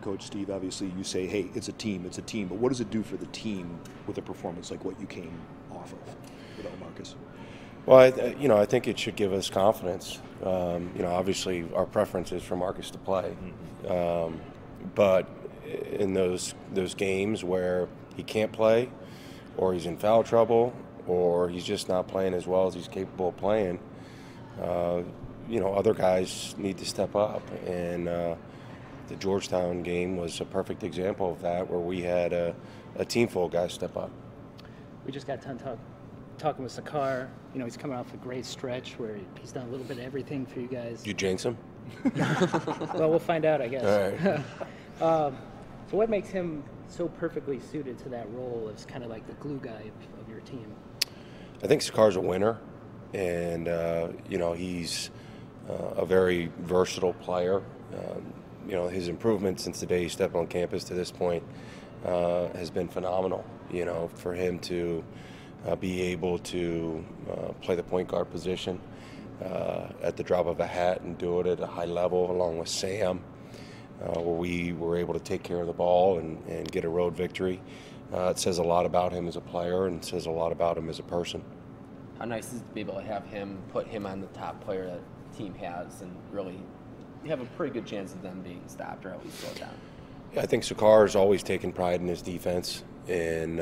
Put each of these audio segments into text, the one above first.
Coach Steve, obviously you say, hey, it's a team, but what does it do for the team with a performance like what you came off of without Marcus? Well, I think it should give us confidence. Obviously our preference is for Marcus to play, but in those games where he can't play, or he's in foul trouble, or he's just not playing as well as he's capable of playing, other guys need to step up. And the Georgetown game was a perfect example of that, where we had a team full of guys step up. We just got done talking with Sakar. He's coming off a great stretch where he's done a little bit of everything for you guys. You jinx him? Well, we'll find out, I guess. All right. So what makes him so perfectly suited to that role as kind of like the glue guy of your team? I think Sakar's a winner, and he's a very versatile player. His improvement since the day he stepped on campus to this point has been phenomenal. For him to be able to play the point guard position at the drop of a hat and do it at a high level, along with Sam, where we were able to take care of the ball and get a road victory. It says a lot about him as a player, and it says a lot about him as a person. How nice is it to be able to have him, put him on the top player that the team has, and really have a pretty good chance of them being stopped or at least slowed down? Yeah, I think Sakar has always taken pride in his defense and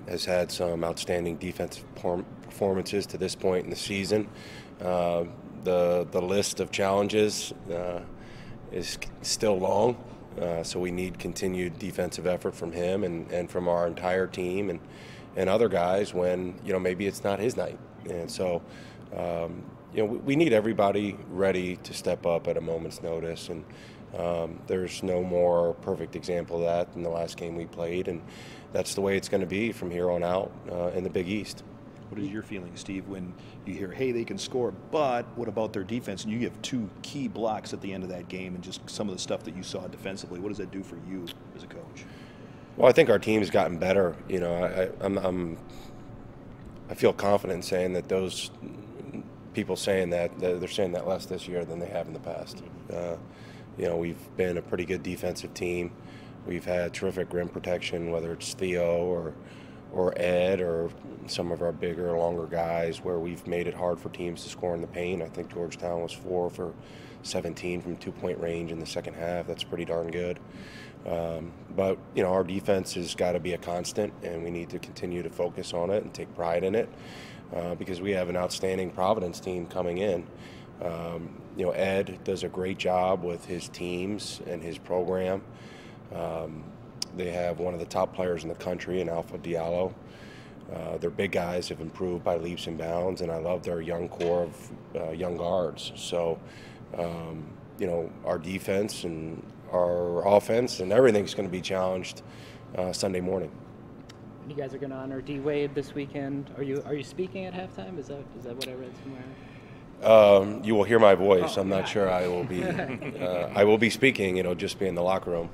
has had some outstanding defensive performances to this point in the season. The list of challenges is still long, so we need continued defensive effort from him and from our entire team and other guys when maybe it's not his night. And so we need everybody ready to step up at a moment's notice, and there's no more perfect example of that than the last game we played, and that's the way it's going to be from here on out in the Big East. What is your feeling, Steve, when you hear, hey, they can score, but what about their defense? And you have two key blocks at the end of that game, and just some of the stuff that you saw defensively. What does that do for you as a coach? Well, I think our team's gotten better. I feel confident saying that those people saying that they're saying that less this year than they have in the past. We've been a pretty good defensive team. We've had terrific rim protection, whether it's Theo or Ed or some of our bigger, longer guys, where we've made it hard for teams to score in the paint. I think Georgetown was 4 for 17 from two-point range in the second half. That's pretty darn good. But our defense has got to be a constant, and we need to continue to focus on it and take pride in it because we have an outstanding Providence team coming in. Ed does a great job with his teams and his program. They have one of the top players in the country in Alpha Diallo. Their big guys have improved by leaps and bounds, and I love their young core of young guards. So, our defense and our offense and everything's going to be challenged Sunday morning. You guys are going to honor D. Wade this weekend. Are you speaking at halftime? Is that what I read somewhere? You will hear my voice. I'm not sure I will be. I will be speaking. Just be in the locker room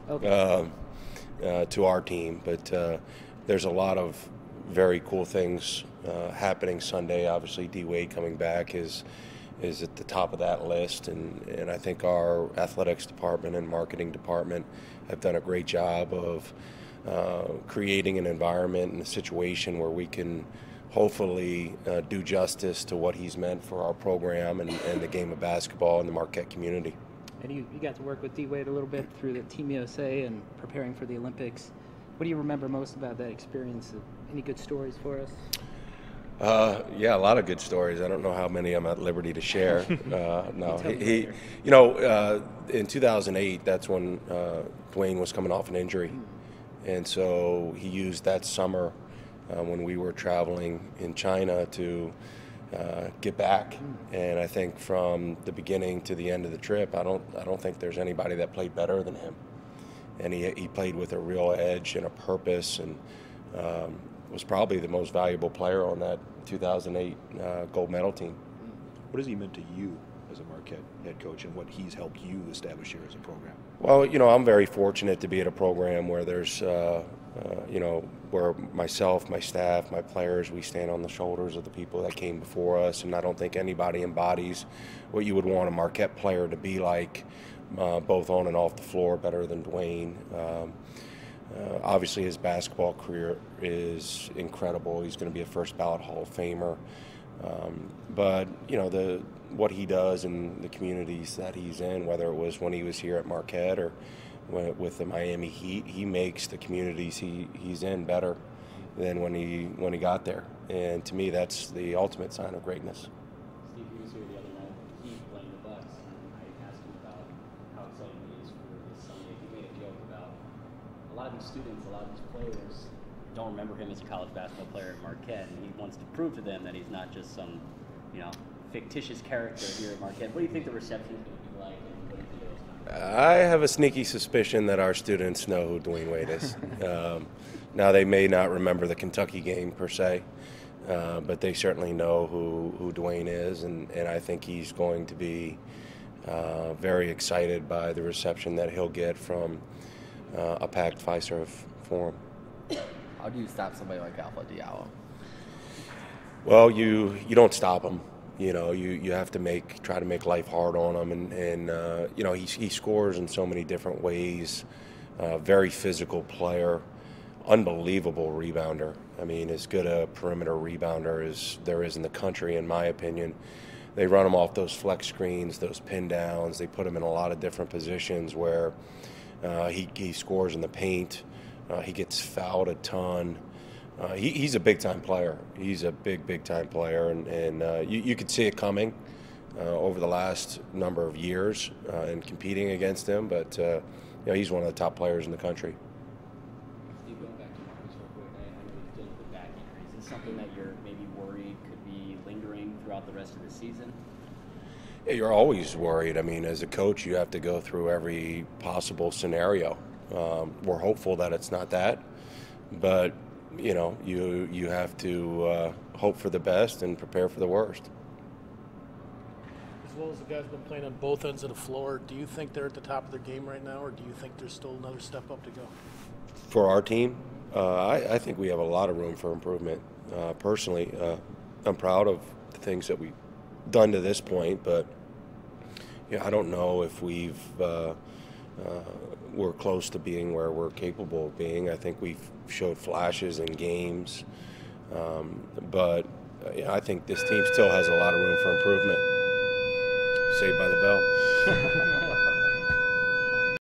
to our team. But there's a lot of very cool things happening Sunday. Obviously, D. Wade coming back is at the top of that list, and I think our athletics department and marketing department have done a great job of creating an environment and a situation where we can hopefully do justice to what he's meant for our program and the game of basketball in the Marquette community. And you got to work with D. Wade a little bit through the Team USA and preparing for the Olympics. What do you remember most about that experience? Any good stories for us? Yeah, a lot of good stories. I don't know how many I'm at liberty to share. No, in 2008, that's when Dwyane was coming off an injury, and so he used that summer when we were traveling in China to get back. And I think from the beginning to the end of the trip, I don't think there's anybody that played better than him. And he played with a real edge and a purpose, and was probably the most valuable player on that 2008 gold medal team. What has he meant to you as a Marquette head coach, and what he's helped you establish here as a program? Well, I'm very fortunate to be at a program where there's, where myself, my staff, my players, we stand on the shoulders of the people that came before us, and I don't think anybody embodies what you would want a Marquette player to be like both on and off the floor, better than Dwyane. Obviously, his basketball career is incredible. He's going to be a first ballot Hall of Famer. But what he does in the communities that he's in, whether it was when he was here at Marquette or with the Miami Heat, he makes the communities he's in better than when he got there. And to me, that's the ultimate sign of greatness. Steve, he was here the other night with the Heat playing the Bucks, and I asked him about how exciting he is for this Sunday. He made a joke about a lot of these students, a lot of these players don't remember him as a college basketball player at Marquette, and he wants to prove to them that he's not just some, fictitious character here at Marquette. What do you think the reception is going to be like? I have a sneaky suspicion that our students know who Dwyane Wade is. Now, they may not remember the Kentucky game per se, but they certainly know who Dwyane is, and I think he's going to be very excited by the reception that he'll get from a packed Fiserv Forum. How do you stop somebody like Alpha Diallo? Well, you don't stop him. You have to try to make life hard on him, and he scores in so many different ways. Very physical player, unbelievable rebounder. I mean, as good a perimeter rebounder as there is in the country, in my opinion. They run him off those flex screens, those pin downs. They put him in a lot of different positions where he scores in the paint. He gets fouled a ton. He's a big-time player. He's a big-time player, and you could see it coming over the last number of years and competing against him. But he's one of the top players in the country. Steve, going back to Marcus real quick, I know he's dealing with back injuries. Is this something that you're maybe worried could be lingering throughout the rest of the season? Yeah, you're always worried. I mean, as a coach, you have to go through every possible scenario. We're hopeful that it's not that, but you have to hope for the best and prepare for the worst. As well as the guys have been playing on both ends of the floor, do you think they're at the top of their game right now, or do you think there's still another step up to go? For our team, I think we have a lot of room for improvement. Personally, I'm proud of the things that we've done to this point, but I don't know if we're close to being where we're capable of being. I think we've showed flashes in games, but I think this team still has a lot of room for improvement. Saved by the bell.